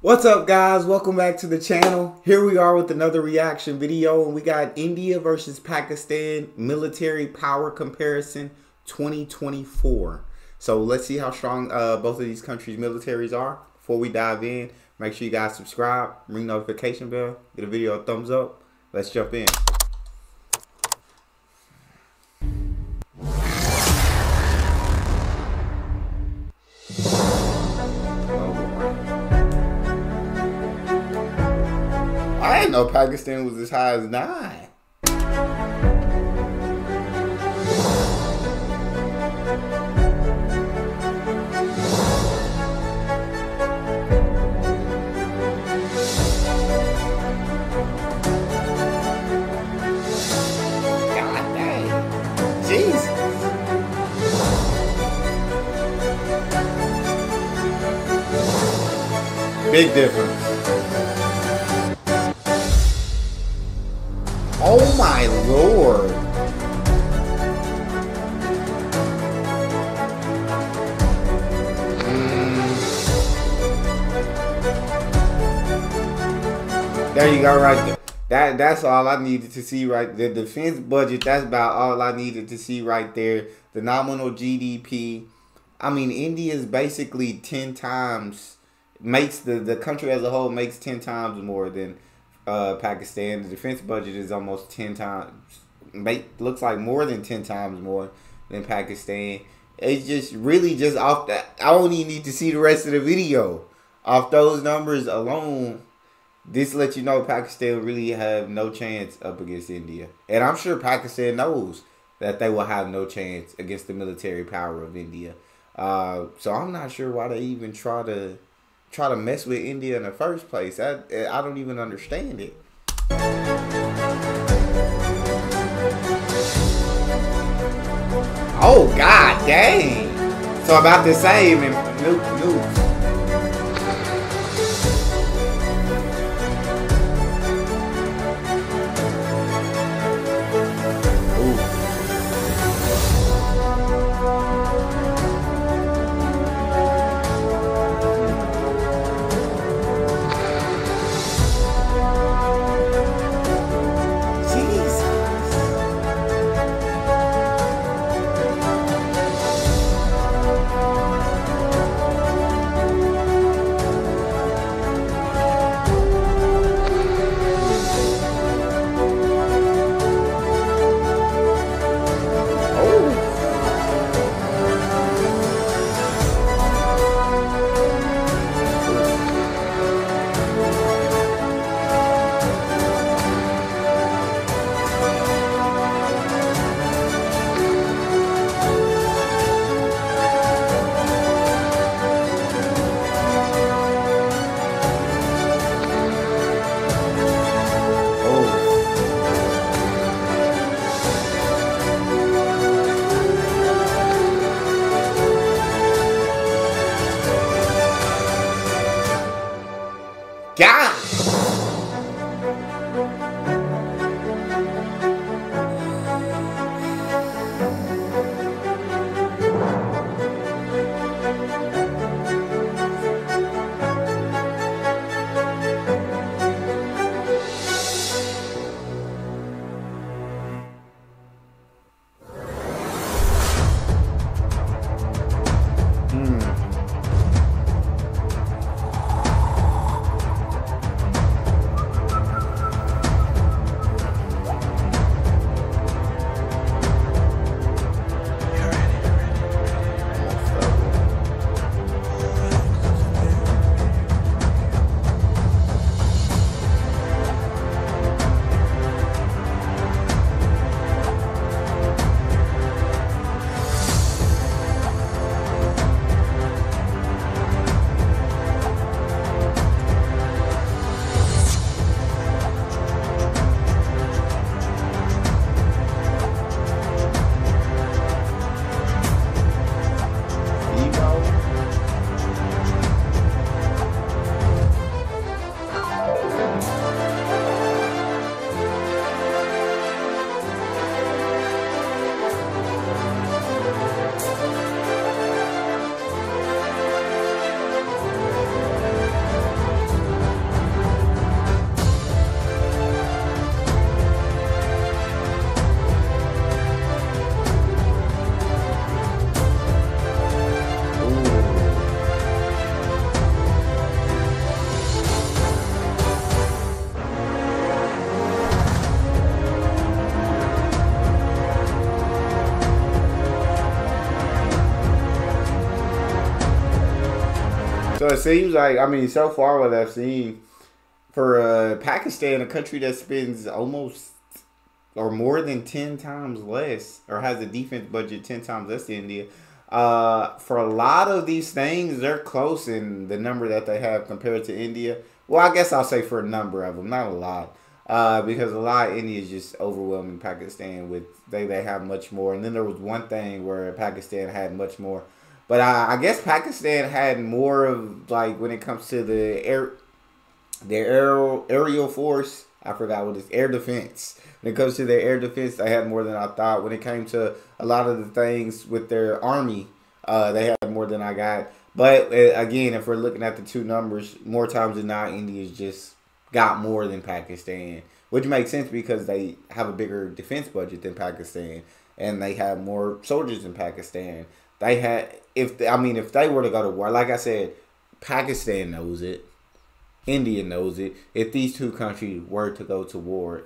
What's up, guys? Welcome back to the channel. Here we are with another reaction video, and we got India versus Pakistan military power comparison 2024. So let's see how strong both of these countries' militaries are. Before we dive in, make sure you guys subscribe, ring notification bell, give the video a thumbs up. Let's jump in. I didn't know Pakistan was as high as 9. God dang. Jesus. Big difference. Oh my Lord. There you go right there. That's all I needed to see right there. The defense budget, that's about all I needed to see right there. The nominal GDP. I mean, India is basically 10 times, makes the country as a whole makes 10 times more than Pakistan. The defense budget is almost 10 times, looks like more than 10 times more than Pakistan. It's just really just off that. I don't even need to see the rest of the video. Off those numbers alone, this lets you know Pakistan really have no chance up against India. And I'm sure Pakistan knows that they will have no chance against the military power of India. So I'm not sure why they even try to mess with India in the first place. I don't even understand it. Oh, god dang. So about the same in nukes. God! it seems like, I mean, so far what I've seen for Pakistan, a country that spends almost or more than 10 times less, or has a defense budget 10 times less than India. For a lot of these things, they're close in the number that they have compared to India. Well, I guess I'll say for a number of them, not a lot. Because a lot of India is just overwhelming Pakistan with they have much more. And then there was one thing where Pakistan had much more. But I guess Pakistan had more of, like, when it comes to aerial force. I forgot what it's, air defense. When it comes to their air defense, they had more than I thought. When it came to a lot of the things with their army, they had more than I got. But again, if we're looking at the two numbers, more times than not, India's just got more than Pakistan, which makes sense because they have a bigger defense budget than Pakistan, and they have more soldiers than Pakistan. They had, if they were to go to war, like I said, Pakistan knows it, India knows it. If these two countries were to go to war,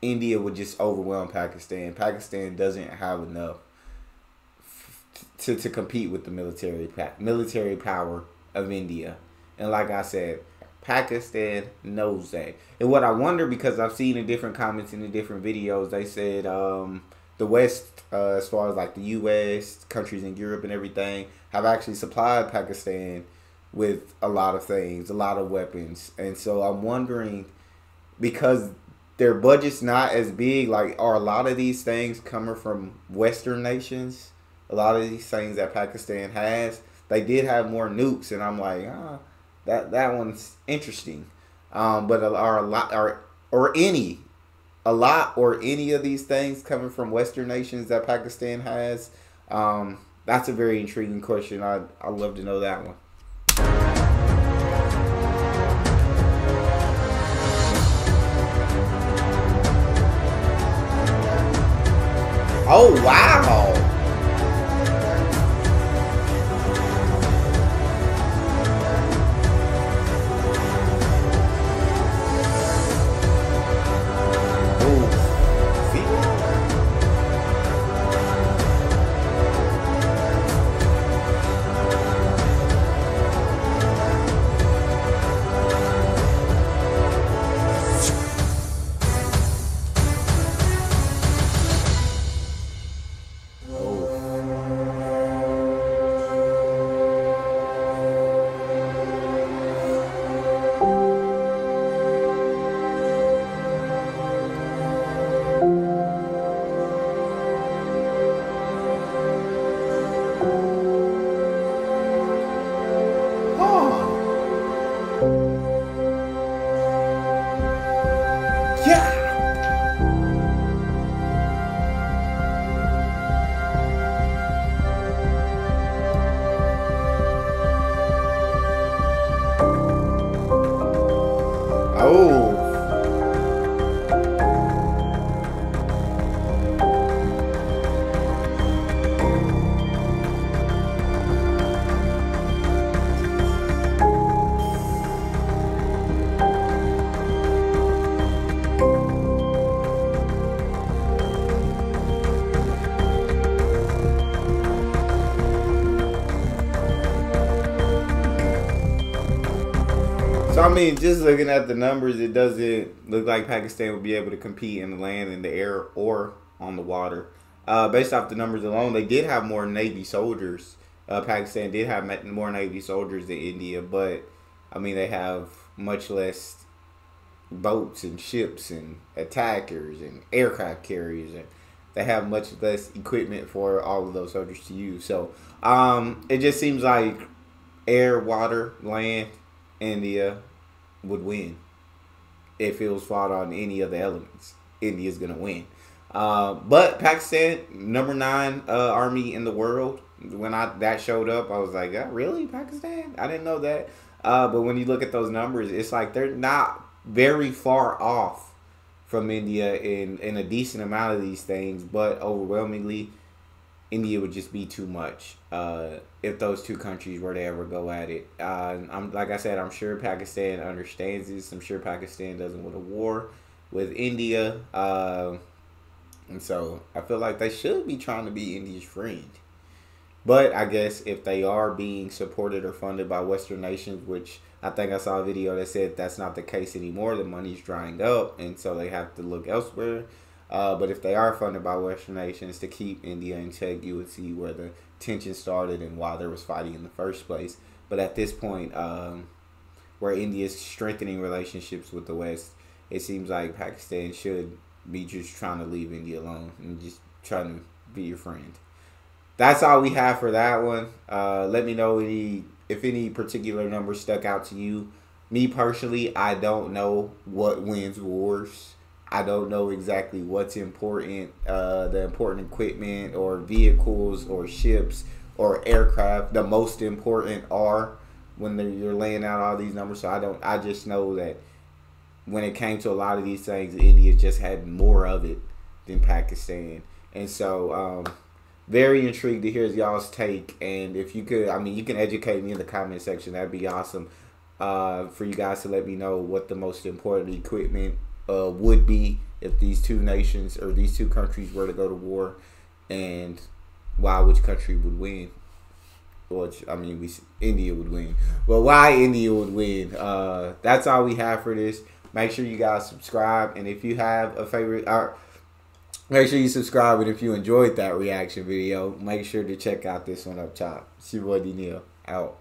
India would just overwhelm Pakistan. Pakistan doesn't have enough to compete with the military power of India. And like I said, Pakistan knows that. And what I wonder, because I've seen in different comments in the different videos, they said the West, as far as like the U.S., countries in Europe and everything, have actually supplied Pakistan with a lot of things, a lot of weapons. And so I'm wondering, because their budget's not as big, like, are a lot of these things coming from Western nations? A lot of these things that Pakistan has, they did have more nukes, and I'm like, that one's interesting. But are a lot or any of these things coming from Western nations that Pakistan has? That's a very intriguing question. I'd love to know that one. Oh, wow. So, I mean, just looking at the numbers, it doesn't look like Pakistan would be able to compete in the land, in the air, or on the water. Based off the numbers alone, they did have more Navy soldiers. Pakistan did have more Navy soldiers than India, but, I mean, they have much less boats and ships and attackers and aircraft carriers, and they have much less equipment for all of those soldiers to use. So, it just seems like air, water, land, India would win. If it was fought on any of the elements, India's going to win. But Pakistan, number 9 army in the world. When that showed up, I was like, really, Pakistan? I didn't know that. But when you look at those numbers, it's like they're not very far off from India in a decent amount of these things. But overwhelmingly, India would just be too much if those two countries were to ever go at it. Like I said, I'm sure Pakistan understands this. I'm sure Pakistan doesn't want a war with India. And so I feel like they should be trying to be India's friend. But I guess if they are being supported or funded by Western nations, which I think I saw a video that said that's not the case anymore, the money's drying up, and so they have to look elsewhere. But if they are funded by Western nations to keep India in check, you would see where the tension started and why there was fighting in the first place. But at this point, where India is strengthening relationships with the West, it seems like Pakistan should be just trying to leave India alone and just trying to be your friend. That's all we have for that one. Let me know if any particular number stuck out to you. Me personally, I don't know what wins wars. I don't know exactly what's important, the important equipment or vehicles or ships or aircraft. The most important are when you're laying out all these numbers. So I don't. I just know that when it came to a lot of these things, India just had more of it than Pakistan, and so very intrigued to hear y'all's take. And if you could, I mean, you can educate me in the comment section. That'd be awesome. For you guys to let me know what the most important equipment would be if these two nations or these two countries were to go to war, and why which country would win. Which, I mean, India would win. But why India would win? That's all we have for this. Make sure you guys subscribe, and if you have a favorite, make sure you subscribe. And if you enjoyed that reaction video, make sure to check out this one up top. It's your boy Neal out.